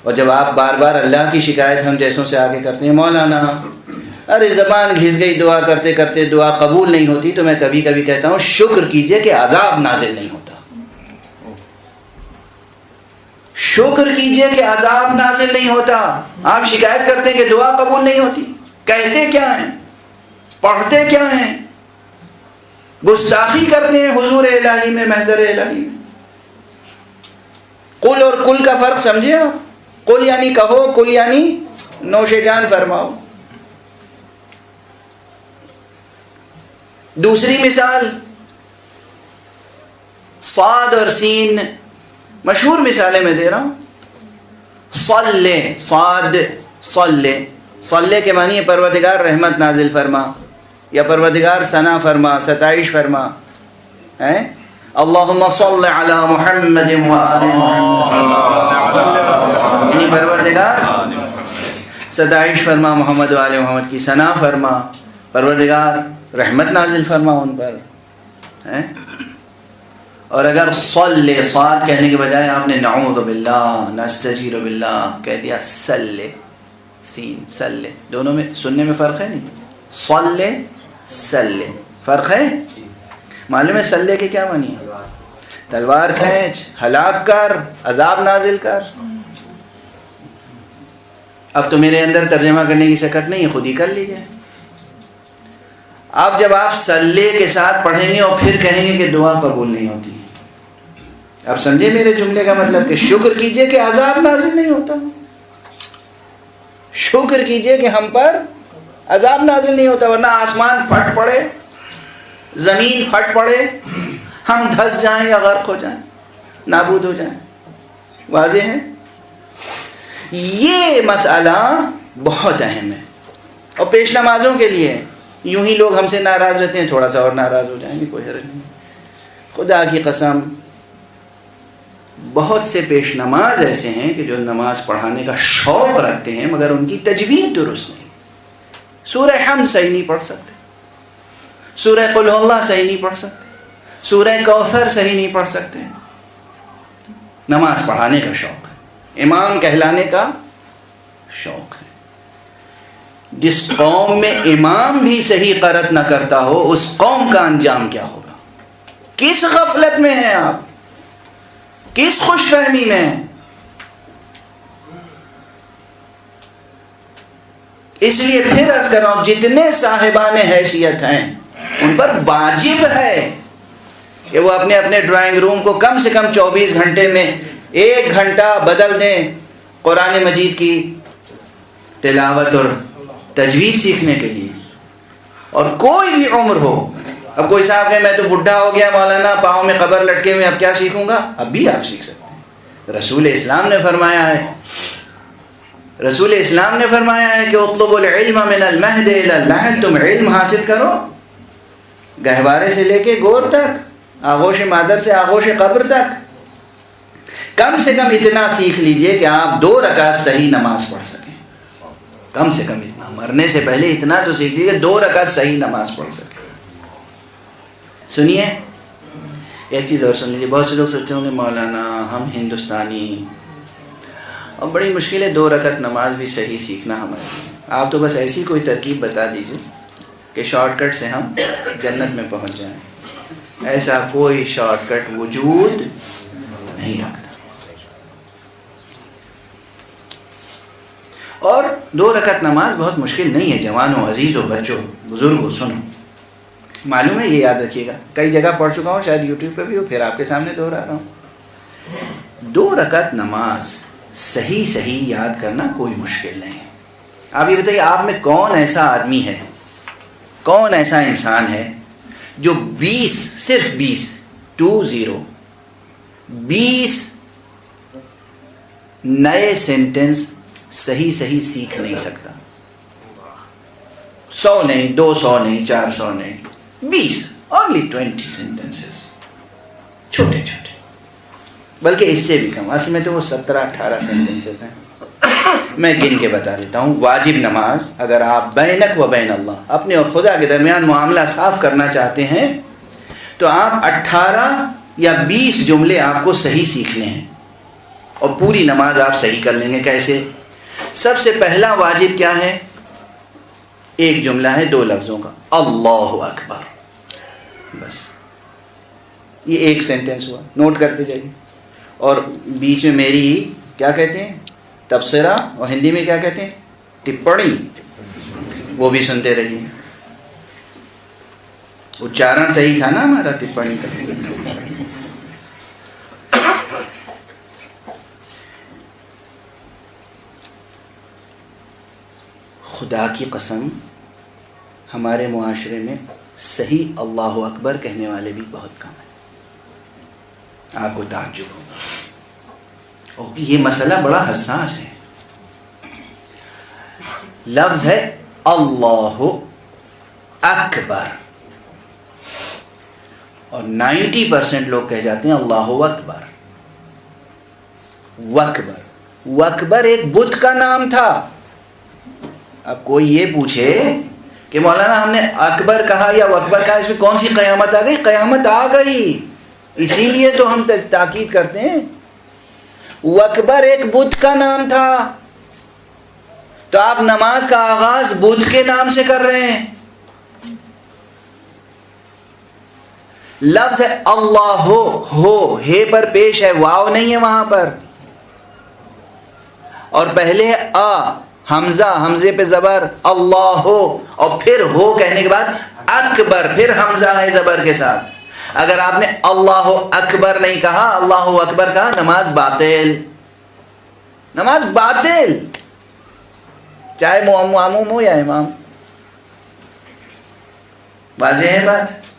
اور جب آپ بار بار اللہ کی شکایت ہم جیسوں سے آگے کرتے ہیں، مولانا ارے زبان گھس گئی، دعا کرتے کرتے دعا قبول نہیں ہوتی، تو میں کبھی کبھی کہتا ہوں شکر کیجئے کہ عذاب نازل نہیں ہوتا، شکر کیجئے کہ عذاب نازل نہیں ہوتا۔ آپ شکایت کرتے ہیں کہ دعا قبول نہیں ہوتی، کہتے کیا ہیں، پڑھتے کیا ہیں، گستاخی کرتے ہیں حضور الہی میں، محضر الہی میں۔ قل اور کل کا فرق سمجھے آپ؟ قل یعنی کہو، کل یعنی نوش جان فرماؤ۔ دوسری مثال صاد اور سین، مشہور مثالیں میں دے رہا ہوں۔ صلی، صاد، صلی، صلی کے معنی ہے پروردگار رحمت نازل فرما، یا پروردگار ثنا فرما، ستائش فرما، اللہم صلی علی محمد و آل محمد، یعنی پروردگار ستائش فرما محمد و آل محمد کی، ثنا فرما، پروردگار رحمت نازل فرما ان پر۔ اور اگر صلی، صاد کہنے کے بجائے آپ نے نعوذ باللہ، نستجیر باللہ کہہ دیا، صلی، سین، صلی، دونوں میں سننے میں فرق ہے نہیں؟ صلی، صلی، فرق ہے؟ معلوم ہے صلی کے کیا معنی ہے؟ تلوار کھینچ، ہلاک کر، عذاب نازل کر۔ اب تو میرے اندر ترجمہ کرنے کی سکت نہیں ہے، خود ہی کر لیجئے۔ اب جب آپ صلی کے ساتھ پڑھیں گے اور پھر کہیں گے کہ دعا قبول نہیں ہوتی، اب سمجھے میرے جملے کا مطلب کہ شکر کیجئے کہ عذاب نازل نہیں ہوتا، شکر کیجئے کہ ہم پر عذاب نازل نہیں ہوتا، ورنہ آسمان پھٹ پڑے، زمین پھٹ پڑے، ہم دھس جائیں یا غرق ہو جائیں، نابود ہو جائیں۔ واضح ہے؟ یہ مسئلہ بہت اہم ہے، اور پیش نمازوں کے لیے یوں ہی لوگ ہم سے ناراض رہتے ہیں، تھوڑا سا اور ناراض ہو جائیں گے، کوئی حرج نہیں۔ خدا کی قسم بہت سے پیش نماز ایسے ہیں کہ جو نماز پڑھانے کا شوق رکھتے ہیں مگر ان کی تجوید درست نہیں، سورہ حمد صحیح نہیں پڑھ سکتے، سورہ قل ہو اللہ صحیح نہیں پڑھ سکتے، سورہ کوثر صحیح نہیں پڑھ سکتے۔ نماز پڑھانے کا شوق ہے، امام کہلانے کا شوق ہے۔ جس قوم میں امام بھی صحیح قرأت نہ کرتا ہو، اس قوم کا انجام کیا ہوگا؟ کس غفلت میں ہیں آپ، کس خوش فہمی میں ہیں؟ اس لیے پھر عرض کر رہا ہوں، جتنے صاحبان حیثیت ہیں ان پر واجب ہے کہ وہ اپنے اپنے ڈرائنگ روم کو کم سے کم 24 گھنٹے میں 1 گھنٹہ بدل دیں قرآن مجید کی تلاوت اور تجوید سیکھنے کے لیے، اور کوئی بھی عمر ہو۔ اب کوئی صاحب کہ میں تو بڈھا ہو گیا مولانا، پاؤں میں قبر لٹکے ہوئے، اب کیا سیکھوں گا؟ اب بھی آپ سیکھ سکتے ہیں۔ رسول اسلام نے فرمایا ہے، رسول اسلام نے فرمایا ہے کہ اطلبوا العلم من المہد الی اللحد، تم علم حاصل کرو گہوارے سے لے کے گور تک، آغوش مادر سے آغوش قبر تک۔ کم سے کم اتنا سیکھ لیجئے کہ آپ 2 رکعت صحیح نماز پڑھ سکیں، کم سے کم اتنا، مرنے سے پہلے اتنا تو سیکھ لیجئے 2 رکعت صحیح نماز پڑھ سکیں۔ سنیے ایک چیز اور سن لیجیے، بہت سے لوگ سوچتے ہوں گے مولانا ہم ہندوستانی، اور بڑی مشکل ہے 2 رکعت نماز بھی صحیح سیکھنا ہمارے لیے۔ آپ تو بس ایسی کوئی ترکیب بتا دیجیے کہ شارٹ کٹ سے ہم جنت میں پہنچ جائیں۔ ایسا کوئی شارٹ کٹ وجود نہیں رکھتا۔ اور 2 رکعت نماز بہت مشکل نہیں ہے، جوانوں، عزیزوں، بچوں، بزرگوں، سنو، معلوم ہے، یہ یاد رکھیے گا، کئی جگہ پڑھ چکا ہوں، شاید یوٹیوب پہ بھی ہو، پھر آپ کے سامنے دہرا رہا ہوں۔ 2 رکعت نماز صحیح یاد کرنا کوئی مشکل نہیں ہے۔ آپ یہ بتائیے، آپ میں کون ایسا آدمی ہے، کون ایسا انسان ہے جو 20 صرف 20 نئے سینٹنس صحیح سیکھ نہیں سکتا؟ 100 نہیں، 200 نہیں، 400 نہیں، 20 only 20 sentences، چھوٹے چھوٹے، بلکہ اس سے بھی کم، اصل میں تو وہ 17-18 sentences ہیں۔ میں گن کے بتا دیتا ہوں۔ واجب نماز، اگر آپ بینک و بین اللہ، اپنے اور خدا کے درمیان معاملہ صاف کرنا چاہتے ہیں تو آپ 18 یا 20 جملے آپ کو صحیح سیکھنے ہیں، اور پوری نماز آپ صحیح کر لیں گے. کیسے؟ سب سے پہلا واجب کیا ہے؟ ایک جملہ ہے 2 لفظوں کا، اللہ اکبر. بس یہ ایک سینٹنس ہوا، نوٹ کرتے جائیے. اور بیچ میں میری کیا کہتے ہیں تبصرہ، اور ہندی میں کیا کہتے ہیں ٹپڑی، وہ بھی سنتے رہیے. اچارن صحیح تھا نا ہمارا ٹپڑی کا. خدا کی قسم ہمارے معاشرے میں صحیح اللہ اکبر کہنے والے بھی بہت کم ہیں. آپ کو تعجب ہوگا، اور یہ مسئلہ بڑا حساس ہے. لفظ ہے اللہ اکبر، اور 90% لوگ کہہ جاتے ہیں اللہ اکبر. وکبر، وکبر ایک بت کا نام تھا. اب کوئی یہ پوچھے کہ مولانا ہم نے اکبر کہا یا وکبر کہا، اس میں کون سی قیامت آ گئی؟ قیامت آ گئی، اسی لیے تو ہم تاکید کرتے ہیں. وکبر ایک بت کا نام تھا، تو آپ نماز کا آغاز بت کے نام سے کر رہے ہیں. لفظ ہے اللہ ہو، ہے پر پیش ہے، واو نہیں ہے وہاں پر. اور پہلے ہے حمزہ، حمزے پہ زبر اللہ ہو، اور پھر ہو کہنے کے بعد اکبر، پھر حمزہ ہے زبر کے ساتھ. اگر آپ نے اللہ اکبر نہیں کہا، اللہ اکبر کہا، نماز باطل، نماز باطل، چاہے معموم ہو یا امام. واضح ہے بات؟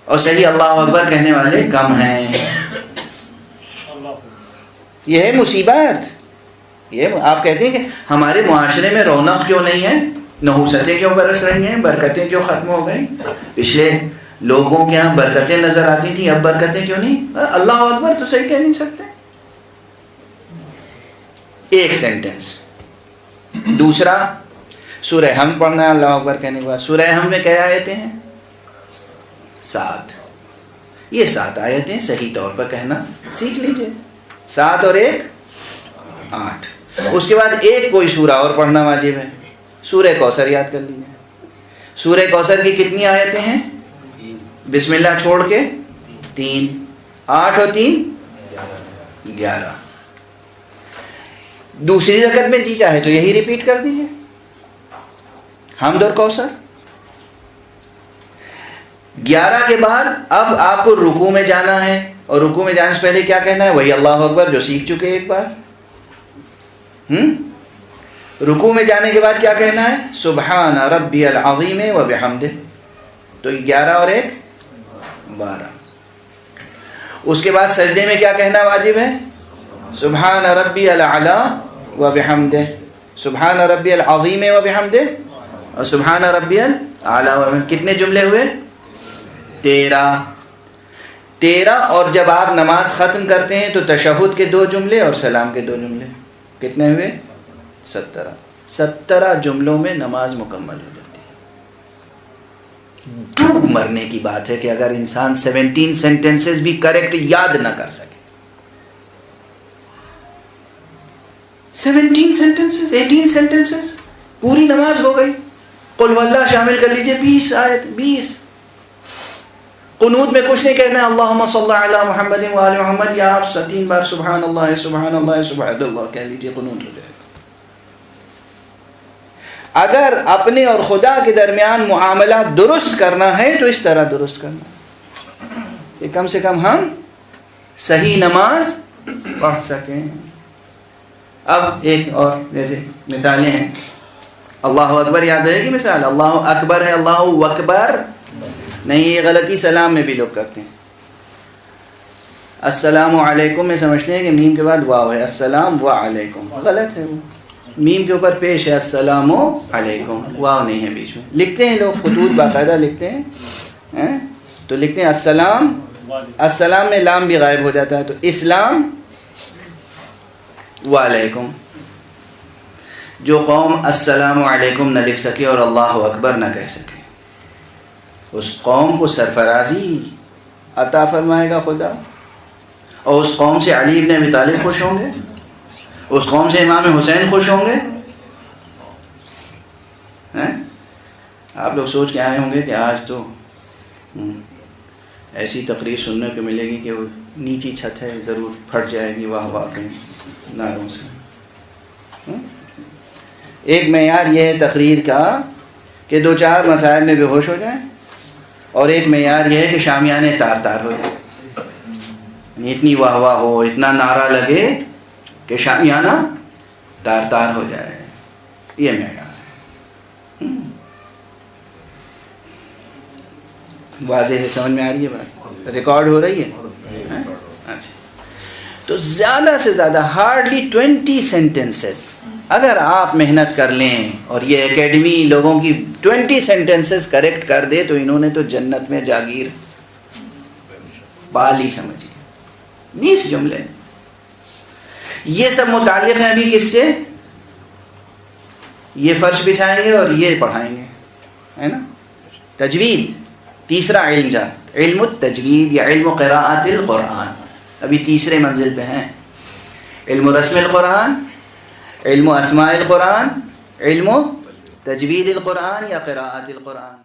اور صحیح اللہ اکبر کہنے والے کم ہیں. یہ ہے مصیبت. یہ آپ کہتے ہیں کہ ہمارے معاشرے میں رونق کیوں نہیں ہے، نحوستیں کیوں برس رہی ہیں، برکتیں کیوں ختم ہو گئی؟ پچھلے لوگوں کے یہاں برکتیں نظر آتی تھیں، اب برکتیں کیوں نہیں؟ اللہ اکبر تو صحیح کہہ نہیں سکتے. ایک سینٹنس. دوسرا سورہ حمد پڑھنا ہے اللہ اکبر کہنے کے بعد. سورہ حمد میں کیا آیتیں ہیں؟ 7. یہ 7 آیتیں صحیح طور پر کہنا سیکھ لیجئے. 7 اور 1 8. اس کے بعد ایک کوئی سورہ اور پڑھنا واجب ہے. سورہ کوثر یاد کر لیجیے. سورہ کوثر کی کتنی آیتیں ہیں؟ بسم اللہ چھوڑ کے 3. 8 اور 3 11. دوسری رکعت میں جی چاہے تو یہی ریپیٹ کر دیجیے، حمد اور کوثر. 11 کے بعد اب آپ کو رکوع میں جانا ہے، اور رکوع میں جانے سے پہلے کیا کہنا ہے؟ وہی اللہ اکبر جو سیکھ چکے ایک بار. رکوع میں جانے کے بعد کیا کہنا ہے؟ سبحان ربی العظیم و بحمدہ. تو 11 اور 1 12. اس کے بعد سجدے میں کیا کہنا واجب ہے؟ سبحان ربی الاعلی و بحمدہ، سبحان ربی العظیم و بحمدہ، اور سبحان ربی الاعلی و بحمدہ. کتنے جملے ہوئے؟ 13. اور جب آپ نماز ختم کرتے ہیں تو تشہد کے 2 جملے اور سلام کے 2 جملے. کتنے ہوئے؟ 17. 17 جملوں میں نماز مکمل ہو جاتی ہے. ڈوب مرنے کی بات ہے کہ اگر انسان 17 سینٹنسز بھی کریکٹ یاد نہ کر سکے. 17 سینٹنسز، 18 سینٹنسز، پوری نماز ہو گئی. قل واللہ شامل کر لیجئے، 20 آیت، 20. قنوت میں کچھ نہیں کہنا ہے اللہم صلی علی محمد و آل محمد، یا آپ 3 بار سبحان اللہ سبحان اللہ سبحان اللہ کہہ لیجئے، قنوت ہو جائے. اگر اپنے اور خدا کے درمیان معاملہ درست کرنا ہے تو اس طرح درست کرنا کہ کم سے کم ہم صحیح نماز پڑھ سکیں. اب ایک اور جیسے مثالیں ہیں. اللہ اکبر یاد رہے گی مثال، اللہ اکبر ہے، اللہ اکبر نہیں، یہ غلطی سلام میں بھی لوگ کرتے ہیں. السلام علیکم میں سمجھتے ہیں کہ میم کے بعد واو ہے، السلام و علیکم، غلط ہے. وہ میم کے اوپر پیش ہے السلام علیکم، واو نہیں ہے بیچ میں. لکھتے ہیں لوگ خطوط باقاعدہ لکھتے ہیں تو لکھتے ہیں السلام، السلام میں لام بھی غائب ہو جاتا ہے، تو اسلام و علیکم. جو قوم السلام علیکم نہ لکھ سکے اور اللہ اکبر نہ کہہ سکے، اس قوم کو سرفرازی عطا فرمائے گا خدا. اور اس قوم سے علی ابن ابی طالب خوش ہوں گے؟ اس قوم سے امام حسین خوش ہوں گے؟ آپ لوگ سوچ کے آئے ہوں گے کہ آج تو ایسی تقریر سننے کو ملے گی کہ وہ نیچی چھت ہے ضرور پھٹ جائے گی واہ واہ کے نعروں سے۔ ایک معیار یہ ہے تقریر کا کہ دو چار مسائل میں بے ہوش ہو جائیں، اور ایک معیار یہ ہے کہ شامیانے تار تار ہو جائیں، یعنی اتنی واہ واہ ہو، اتنا نعرہ لگے کہ شامیانہ تار تار ہو جائے، یہ معیار ہے۔ واضح ہے، سمجھ میں آ رہی ہے بات؟ ریکارڈ ہو رہی ہے؟ اچھا، تو زیادہ سے زیادہ ہارڈلی 20 سینٹنسز اگر آپ محنت کر لیں اور یہ اکیڈمی لوگوں کی 20 سینٹنسز کریکٹ کر دے تو انہوں نے تو جنت میں جاگیر پالی، سمجھیے 20 جملے۔ یہ سب متعلق ہیں ابھی کس سے؟ یہ فرش بچھائیں گے اور یہ پڑھائیں گے، ہے نا؟ تجوید تیسرا علم جا، علم التجوید یا علم قراءت القرآن، ابھی تیسرے منزل پہ ہیں۔ علم رسم القرآن، علم اسماء القرآن، علم تجوید القرآن یا قراءت القرآن۔